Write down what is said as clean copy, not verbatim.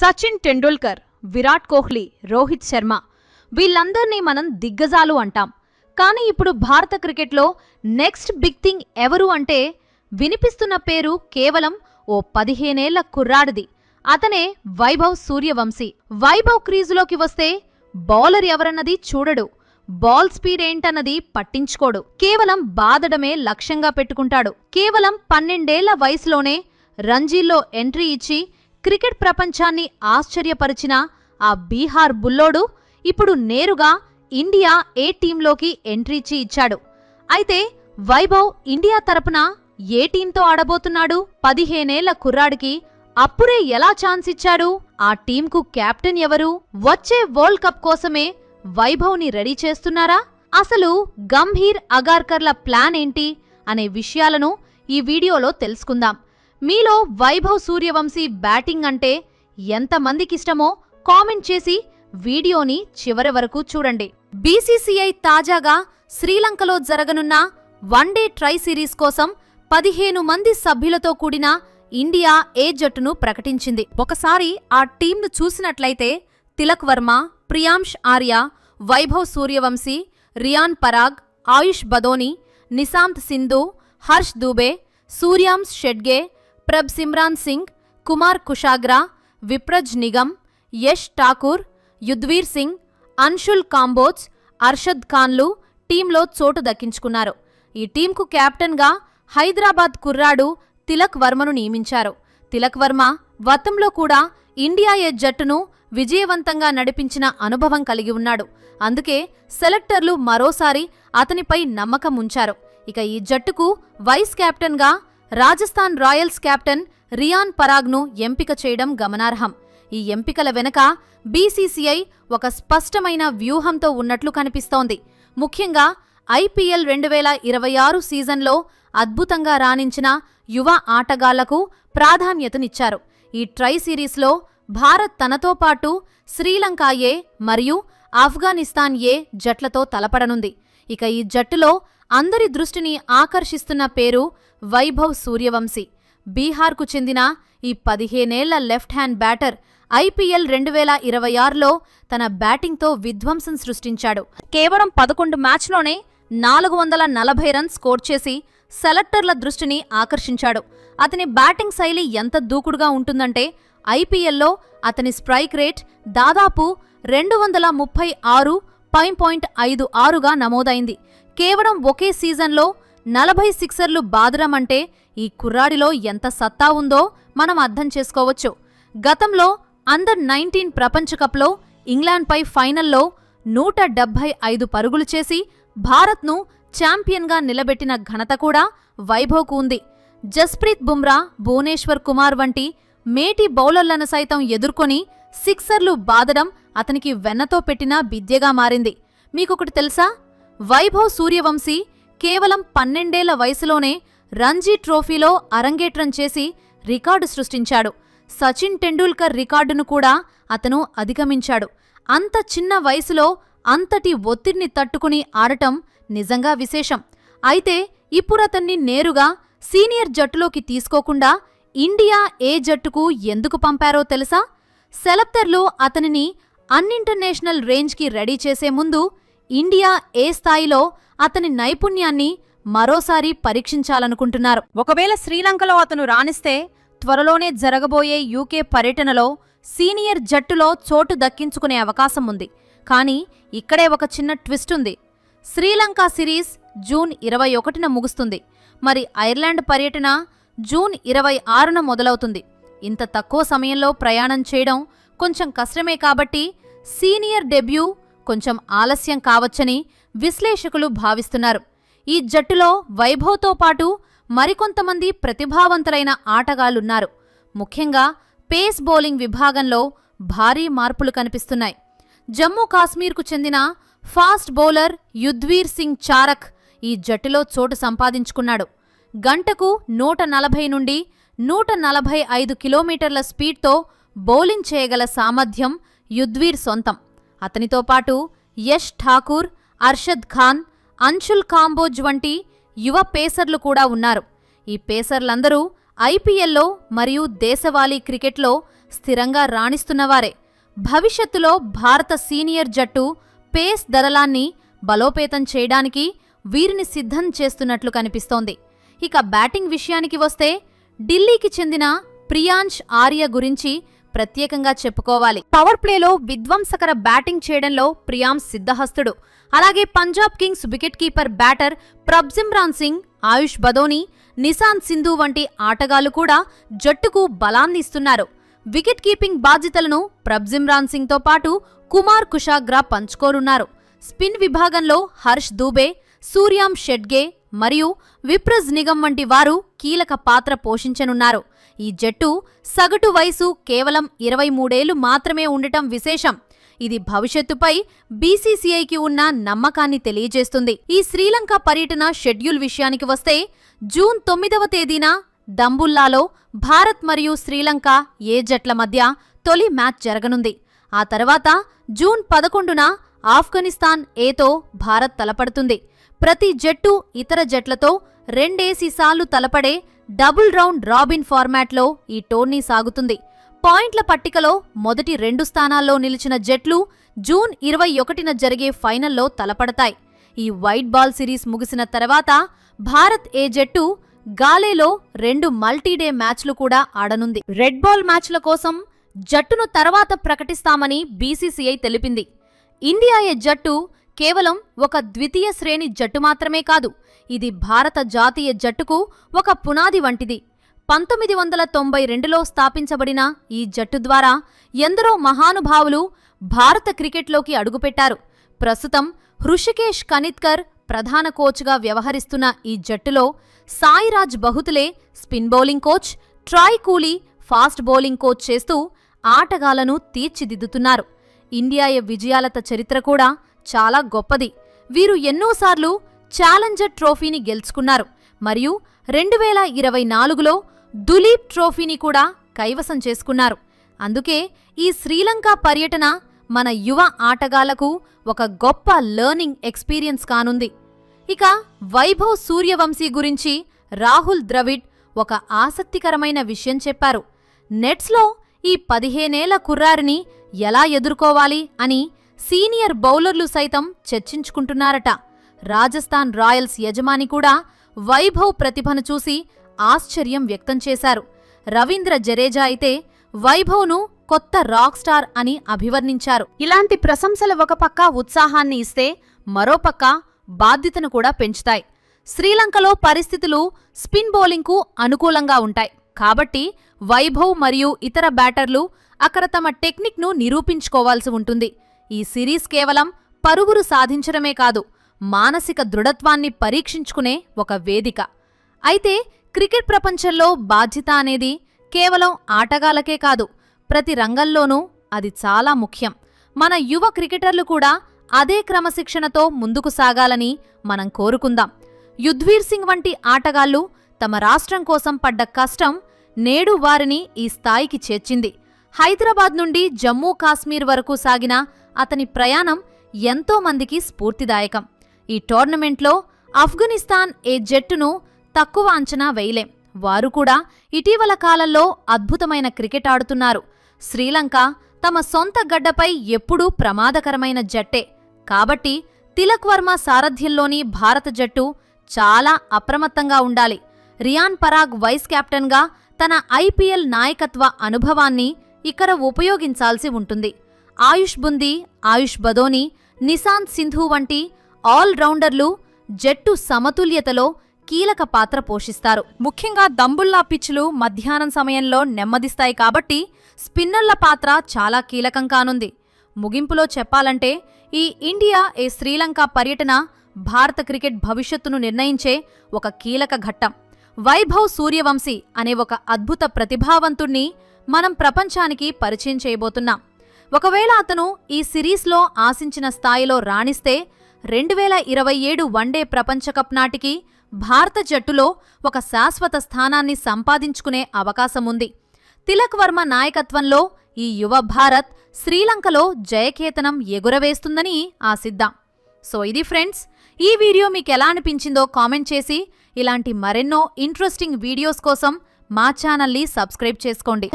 సచిన్ టెండూల్కర్, విరాట్ కోహ్లీ, రోహిత్ శర్మ వీళ్ళందర్నీ మనం దిగ్గజాలు అంటాం. కానీ ఇప్పుడు భారత క్రికెట్లో నెక్స్ట్ బిగ్ థింగ్ ఎవరు అంటే వినిపిస్తున్న పేరు కేవలం ఓ 15 ఏళ్ల కుర్రాడిది. అతనే వైభవ్ సూర్యవంశీ. వైభవ్ క్రీజులోకి వస్తే బౌలర్ ఎవరన్నది చూడడు, బాల్ స్పీడ్ ఏంటన్నది పట్టించుకోడు. కేవలం బాదడమే లక్ష్యంగా పెట్టుకుంటాడు. కేవలం 12 ఏళ్ల వయసులోనే రంజీల్లో ఎంట్రీ ఇచ్చి క్రికెట్ ప్రపంచాన్ని ఆశ్చర్యపరిచిన ఆ బీహార్ బుల్లోడు ఇప్పుడు నేరుగా ఇండియా ఏ టీంలోకి ఎంట్రీ ఇచ్చాడు. అయితే వైభవ్ ఇండియా తరపున ఏ టీంతో ఆడబోతున్నాడు? 15 ఏళ్ల కుర్రాడికి అప్పుడే ఎలా ఛాన్స్ ఇచ్చాడు? ఆ టీంకు కెప్టెన్ ఎవరు? వచ్చే వరల్డ్ కప్ కోసమే వైభవ్ని రెడీ చేస్తున్నారా? అసలు గంభీర్ అగార్కర్ల ప్లాన్ ఏంటి అనే విషయాలను ఈ వీడియోలో తెలుసుకుందాం. మీలో వైభవ్ సూర్యవంశీ బ్యాటింగ్ అంటే ఎంతమందికిష్టమో కామెంట్ చేసి వీడియోని చివరి వరకు చూడండి. బీసీసీఐ తాజాగా శ్రీలంకలో జరగనున్న వన్డే ట్రై సిరీస్ కోసం 15 మంది సభ్యులతో కూడిన ఇండియా ఏ జట్టును ప్రకటించింది. ఒకసారి ఆ టీంను చూసినట్లయితే తిలక్ వర్మ, ప్రియాంష్ ఆర్య, వైభవ్ సూర్యవంశీ, రియాన్ పరాగ్, ఆయుష్ బదోని, నిశాంత్ సింధు, హర్ష్ దూబే, సూర్యాంశ్ షెడ్గే, ప్రభ్ సిమ్రాన్ సింగ్, కుమార్ కుషాగ్రా, విప్రజ్ నిగమ్, యష్ ఠాకూర్, యుద్వీర్ సింగ్, అన్షుల్ కాంబోజ్, అర్షద్ ఖాన్లు టీంలో చోటు దక్కించుకున్నారు. ఈ టీంకు కెప్టెన్గా హైదరాబాద్ కుర్రాడు తిలక్ వర్మను నియమించారు. తిలక్ వర్మ గతంలో కూడా ఇండియా ఏ జట్టును విజయవంతంగా నడిపించిన అనుభవం కలిగి ఉన్నాడు. అందుకే సెలెక్టర్లు మరోసారి అతనిపై నమ్మకం ఉంచారు. ఇక ఈ జట్టుకు వైస్ కెప్టెన్గా రాజస్థాన్ రాయల్స్ కెప్టెన్ రియాన్ పరాగ్ను ఎంపిక చేయడం గమనార్హం. ఈ ఎంపికల వెనక బీసీసీఐ ఒక స్పష్టమైన వ్యూహంతో ఉన్నట్లు కనిపిస్తోంది. ముఖ్యంగా ఐపీఎల్ 2026 సీజన్లో అద్భుతంగా రాణించిన యువ ఆటగాళ్లకు ప్రాధాన్యతనిచ్చారు. ఈ ట్రై సిరీస్లో భారత్ తనతో పాటు శ్రీలంక ఏ మరియు ఆఫ్ఘనిస్తాన్ ఏ జట్లతో తలపడనుంది. ఇక ఈ జట్టులో అందరి దృష్టిని ఆకర్షిస్తున్న పేరు వైభవ్ సూర్యవంశీ. బీహార్కు చెందిన ఈ 15 ఏళ్ల లెఫ్ట్ హ్యాండ్ బ్యాటర్ ఐపీఎల్ 2026లో తన బ్యాటింగ్తో విధ్వంసం సృష్టించాడు. కేవలం 11 మ్యాచ్లోనే 440 రన్స్ స్కోర్ చేసి సెలెక్టర్ల దృష్టిని ఆకర్షించాడు. అతని బ్యాటింగ్ శైలి ఎంత దూకుడుగా ఉంటుందంటే ఐపీఎల్లో అతని స్ట్రైక్ రేట్ దాదాపు 236.56గా నమోదైంది. కేవలం ఒకే సీజన్లో 40 సిక్సర్లు బాదడం అంటే ఈ కుర్రాడిలో ఎంత సత్తా ఉందో మనం అర్థం చేసుకోవచ్చు. గతంలో అండర్-19 ప్రపంచకప్లో ఇంగ్లాండ్పై ఫైనల్లో 175 పరుగులు చేసి భారత్ను ఛాంపియన్గా నిలబెట్టిన ఘనత కూడా వైభవ్కు ఉంది. జస్ప్రీత్ బుమ్రా, భువనేశ్వర్ కుమార్ వంటి మేటి బౌలర్లను సైతం ఎదుర్కొని సిక్సర్లు బాదడం అతనికి వెన్నతో పెట్టిన విద్యగా మారింది. మీకొకటి తెలుసా? వైభవ్ సూర్యవంశీ కేవలం 12 ఏళ్ల వయసులోనే రంజీ ట్రోఫీలో అరంగేట్రం చేసి రికార్డు సృష్టించాడు. సచిన్ టెండూల్కర్ రికార్డును కూడా అతను అధిగమించాడు. అంత చిన్న వయసులో అంతటి ఒత్తిడిని తట్టుకుని ఆడటం నిజంగా విశేషం. అయితే ఇప్పుడతన్ని నేరుగా సీనియర్ జట్టులోకి తీసుకోకుండా ఇండియా ఏ జట్టుకు ఎందుకు పంపారో తెలుసా? సెలెక్టర్లు అతనిని అన్ఇంటర్నేషనల్ రేంజ్కి రెడీ చేసే ముందు ఇండియా ఏ స్థాయిలో అతని నైపుణ్యాన్ని మరోసారి పరీక్షించాలనుకుంటున్నారు. ఒకవేళ శ్రీలంకలో అతను రాణిస్తే త్వరలోనే జరగబోయే యూకే పర్యటనలో సీనియర్ జట్టులో చోటు దక్కించుకునే అవకాశం ఉంది. కానీ ఇక్కడే ఒక చిన్న ట్విస్ట్ ఉంది. శ్రీలంక సిరీస్ జూన్ 21న ముగుస్తుంది. మరి ఐర్లాండ్ పర్యటన జూన్ 26న మొదలవుతుంది. ఇంత తక్కువ సమయంలో ప్రయాణం చేయడం కొంచెం కష్టమే కాబట్టి సీనియర్ డెబ్యూ కొంచెం ఆలస్యం కావచ్చని విశ్లేషకులు భావిస్తున్నారు. ఈ జట్టులో వైభవ్తో పాటు మరికొంతమంది ప్రతిభావంతులైన ఆటగాళ్లున్నారు. ముఖ్యంగా పేస్ బౌలింగ్ విభాగంలో భారీ మార్పులు కనిపిస్తున్నాయి. జమ్మూ కాశ్మీర్కు చెందిన ఫాస్ట్ బౌలర్ యుద్వీర్ సింగ్ చారక్ ఈ జట్టులో చోటు సంపాదించుకున్నాడు. గంటకు 140 నుండి 145 కిలోమీటర్ల స్పీడ్తో బౌలింగ్ చేయగల సామర్థ్యం యుద్వీర్ సొంతం. అతనితో పాటు యష్ ఠాకూర్, అర్షద్ ఖాన్, అన్షుల్ కాంబోజ్ వంటి యువ పేసర్లు కూడా ఉన్నారు. ఈ పేసర్లందరూ ఐపీఎల్లో మరియు దేశవాళీ క్రికెట్లో స్థిరంగా రాణిస్తున్నవారే. భవిష్యత్తులో భారత సీనియర్ జట్టు పేస్ దళాన్ని బలోపేతం చేయడానికి వీరిని సిద్ధం చేస్తున్నట్లు కనిపిస్తోంది. ఇక బ్యాటింగ్ విషయానికి వస్తే ఢిల్లీకి చెందిన ప్రియాంష్ ఆర్య గురించి ప్రత్యేకంగా చెప్పుకోవాలి. పవర్ ప్లేలో విధ్వంసకర బ్యాటింగ్ చేయడంలో ప్రియాంష్ సిద్ధహస్తుడు. అలాగే Punjab Kings wicket keeper batter Prabhsimran Singh, Ayush Badoni, Nishant Sindhu వంటి ఆటగాళ్లు కూడా జట్టుకు బలాన్ని ఇస్తున్నారు. వికెట్ కీపింగ్ బాధ్యతలను ప్రభ్జిమ్రాన్ సింగ్తో పాటు కుమార్ కుషాగ్రా పంచుకోనున్నారు. స్పిన్ విభాగంలో హర్ష్ దూబే, సూర్యాం షెడ్గే మరియు విప్రజ్ నిగమ్ వంటి వారు కీలక పాత్ర పోషించనున్నారు. ఈ జట్టు సగటు వయసు కేవలం 23 ఏళ్లు మాత్రమే ఉండటం విశేషం. ఇది భవిష్యత్తుపై బీసీసీఐకి ఉన్న నమ్మకాన్ని తెలియజేస్తుంది. ఈ శ్రీలంక పర్యటన షెడ్యూల్ విషయానికి వస్తే జూన్ 9వ తేదీన దంబుల్లాలో భారత్ మరియు శ్రీలంక ఏ జట్ల మధ్య తొలి మ్యాచ్ జరగనుంది. ఆ తర్వాత జూన్ 11న ఆఫ్ఘనిస్తాన్ ఏతో భారత్ తలపడుతుంది. ప్రతి జట్టు ఇతర జట్లతో 2 సార్లు తలపడే డబుల్ రౌండ్ రాబిన్ ఫార్మాట్లో ఈ టోర్నీ సాగుతుంది. పాయింట్ల పట్టికలో మొదటి 2 స్థానాల్లో నిలిచిన జట్లు జూన్ 21న జరిగే ఫైనల్లో తలపడతాయి. ఈ వైట్ బాల్ సిరీస్ ముగిసిన తర్వాత భారత్ ఏ జట్టు గాలేలో 2 మల్టీడే మ్యాచ్లు కూడా ఆడనుంది. రెడ్ బాల్ మ్యాచ్ల కోసం జట్టును తర్వాత ప్రకటిస్తామని బీసీసీఐ తెలిపింది. ఇండియా ఏ జట్టు కేవలం ఒక ద్వితీయ శ్రేణి జట్టు మాత్రమే కాదు, ఇది భారత జాతీయ జట్టుకు ఒక పునాది వంటిది. 1992లో స్థాపించబడిన ఈ జట్టు ద్వారా ఎందరో మహానుభావులు భారత క్రికెట్లోకి అడుగుపెట్టారు. ప్రస్తుతం హృషికేశ్ కనిత్కర్ ప్రధాన కోచ్గా వ్యవహరిస్తున్న ఈ జట్టులో Sairaj Bahutule spin bowling coach, Troy Cooley fast bowling coach చేస్తూ ఆటగాళ్లను తీర్చిదిద్దుతున్నారు. ఇండియా విజయాలత చరిత్ర కూడా చాలా గొప్పది. వీరు ఎన్నోసార్లు ఛాలెంజర్ ట్రోఫీని గెలుచుకున్నారు మరియు 2024లో దులీప్ ట్రోఫీని కూడా కైవసం చేసుకున్నారు. అందుకే ఈ శ్రీలంక పర్యటన మన యువ ఆటగాళ్లకు ఒక గొప్ప లెర్నింగ్ ఎక్స్పీరియన్స్ కానుంది. ఇక వైభవ్ సూర్యవంశీ గురించి రాహుల్ ద్రవిడ్ ఒక ఆసక్తికరమైన విషయం చెప్పారు. నెట్స్లో ఈ 15 ఏళ్ల కుర్రారిని ఎలా ఎదుర్కోవాలి అని సీనియర్ బౌలర్లు సైతం చర్చించుకుంటున్నారట. రాజస్థాన్ రాయల్స్ యజమాని కూడా వైభవ్ ప్రతిభను చూసి ఆశ్చర్యం వ్యక్తం చేశారు. రవీంద్ర జడేజా అయితే వైభవ్ను కొత్త రాక్ స్టార్ అని అభివర్ణించారు. ఇలాంటి ప్రశంసలు ఒక పక్క ఉత్సాహాన్ని ఇస్తే మరోపక్క బాధ్యతను కూడా పెంచుతాయి. శ్రీలంకలో పరిస్థితులు స్పిన్ బౌలింగ్కు అనుకూలంగా ఉంటాయి కాబట్టి వైభవ్ మరియు ఇతర బ్యాటర్లు అక్కడ తమ టెక్నిక్ను నిరూపించుకోవాల్సి ఉంటుంది. ఈ సిరీస్ కేవలం పరుగులు సాధించడమే కాదు, మానసిక దృఢత్వాన్ని పరీక్షించుకునే ఒక వేదిక. అయితే క్రికెట్ ప్రపంచంలో బాధ్యత అనేది కేవలం ఆటగాళ్లకే కాదు, ప్రతి రంగంలోనూ అది చాలా ముఖ్యం. మన యువ క్రికెటర్లు కూడా అదే క్రమశిక్షణతో ముందుకు సాగాలని మనం కోరుకుందాం. యుధ్వీర్ సింగ్ వంటి ఆటగాళ్లు తమ రాష్ట్రం కోసం పడ్డ కష్టం నేడు వారిని ఈ స్థాయికి చేర్చింది. హైదరాబాద్ నుండి జమ్మూ కాశ్మీర్ వరకు సాగిన అతని ప్రయాణం ఎంతో మందికి స్ఫూర్తిదాయకం. ఈ టోర్నమెంట్లో ఆఫ్ఘనిస్తాన్ ఏ జట్టును తక్కువ అంచనా వేయలేం. వారు కూడా ఇటీవల కాలంలో అద్భుతమైన క్రికెట్ ఆడుతున్నారు. శ్రీలంక తమ సొంత గడ్డపై ఎప్పుడూ ప్రమాదకరమైన జట్టే. కాబట్టి తిలక్ వర్మ సారథ్యంలోని భారత జట్టు చాలా అప్రమత్తంగా ఉండాలి. రియాన్ పరాగ్ వైస్ కెప్టెన్గా తన ఐపీఎల్ నాయకత్వ అనుభవాన్ని ఇక్కడ ఉపయోగించాల్సి ఉంటుంది. ఆయుష్ బుంది, ఆయుష్ బదోని, నిశాంత్ సింధు వంటి ఆల్రౌండర్లు జట్టు సమతుల్యతలో కీలక పాత్ర పోషిస్తారు. ముఖ్యంగా దంబుల్లా పిచ్లు మధ్యాహ్నం సమయంలో నెమ్మదిస్తాయి కాబట్టి స్పిన్నర్ల పాత్ర చాలా కీలకం కానుంది. ముగింపులో చెప్పాలంటే ఈ ఇండియా ఏ శ్రీలంక పర్యటన భారత క్రికెట్ భవిష్యత్తును నిర్ణయించే ఒక కీలక ఘట్టం. వైభవ్ సూర్యవంశీ అనే ఒక అద్భుత ప్రతిభావంతుణ్ణి మనం ప్రపంచానికి పరిచయం చేయబోతున్నాం. ఒకవేళ అతను ఈ సిరీస్లో ఆశించిన స్థాయిలో రాణిస్తే 2027 వన్డే ప్రపంచకప్ నాటికి భారత జట్టులో ఒక శాశ్వత స్థానాన్ని సంపాదించుకునే అవకాశముంది. తిలక్ వర్మ నాయకత్వంలో ఈ యువ భారత్ శ్రీలంకలో జయకేతనం ఎగురవేస్తుందని ఆశిద్దాం. సో ఇది ఫ్రెండ్స్, ఈ వీడియో మీకెలా అనిపించిందో కామెంట్ చేసి ఇలాంటి మరెన్నో ఇంట్రెస్టింగ్ వీడియోస్ కోసం మా ఛానల్ని సబ్స్క్రైబ్ చేసుకోండి.